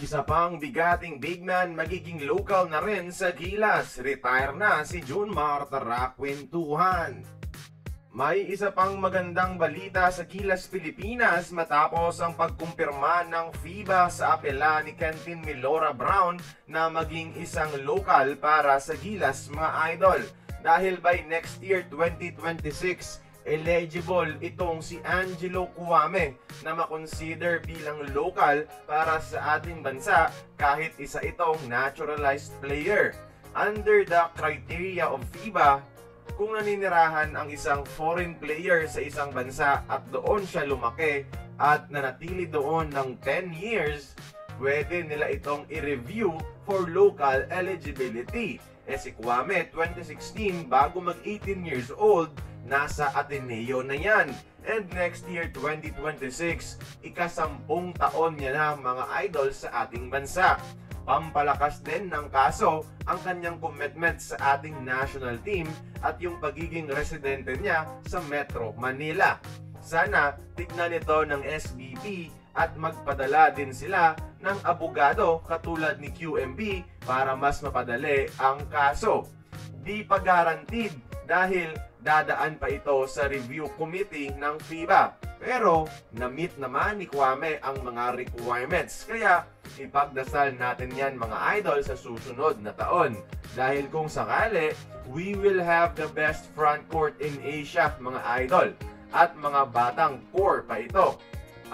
Isa pang bigating big man magiging local na rin sa Gilas. Retire na si Junmar, tara kwentuhan. May isa pang magandang balita sa Gilas Pilipinas matapos ang pagkumpirma ng FIBA sa apela ni Kentin Milora Brown na maging isang local para sa Gilas, mga idol. Dahil by next year 2026, eligible itong si Angelo Cuame na makonsider bilang local para sa ating bansa kahit isa itong naturalized player. Under the criteria of FIBA, kung naninirahan ang isang foreign player sa isang bansa at doon siya lumaki at nanatili doon ng 10 years, pwede nila itong i-review for local eligibility. Si Cuame, 2016, bago mag 18 years old, nasa Ateneo na yan. And next year, 2026, ika-10 taon niya na, mga idol, sa ating bansa. Pampalakas din ng kaso ang kanyang commitment sa ating national team at yung pagiging residente niya sa Metro Manila. Sana tignan ito ng SBP at magpadala din sila ng abogado katulad ni QMB para mas mapadali ang kaso. Di pa guaranteed dahil dadaan pa ito sa review committee ng FIBA. Pero na-meet naman ni Cuame ang mga requirements. Kaya ipagdasal natin yan, mga idol, sa susunod na taon. Dahil kung sakali, we will have the best front court in Asia, mga idol. At mga batang core pa ito.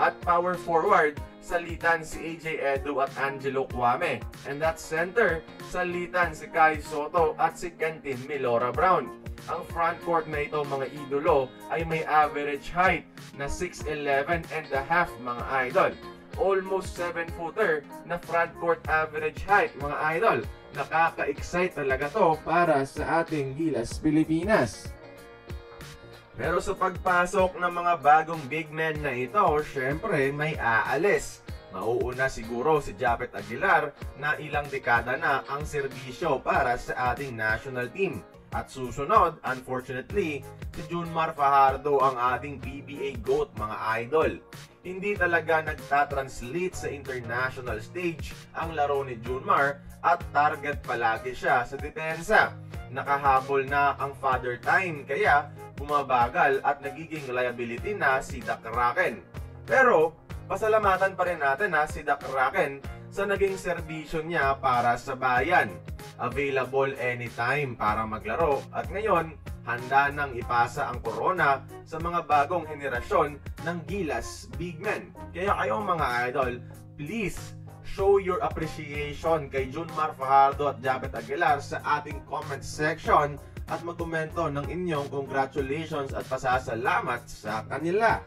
At power forward, salitan si AJ Edu at Angelo Cuame. And at center, salitan si Kai Soto at si Kentin Milora Brown. Ang frontcourt na ito, mga idolo, ay may average height na 6'11 and a half, mga idol. Almost 7-footer na frontcourt average height, mga idol. Nakaka-excite talaga to para sa ating Gilas Pilipinas. Pero sa pagpasok ng mga bagong big men na ito, syempre may aalis. Mauuna siguro si Japet Aguilar na ilang dekada na ang serbisyo para sa ating national team. At susunod, unfortunately, si Junmar Fajardo ang ating PBA GOAT, mga idol. Hindi talaga nagtatranslate sa international stage ang laro ni Junmar at target palagi siya sa depensa. Nakahabol na ang father time kaya bumabagal at nagiging liability na si Dak Kraken. Pero pasalamatan pa rin natin si Dak Kraken sa naging serbisyo niya para sa bayan. Available anytime para maglaro at ngayon handa nang ipasa ang corona sa mga bagong henerasyon ng Gilas Big Men. Kaya kayo, mga idol, please show your appreciation kay Junmar Fajardo at Japet Aguilar sa ating comment section at magkomento ng inyong congratulations at pasasalamat sa kanila.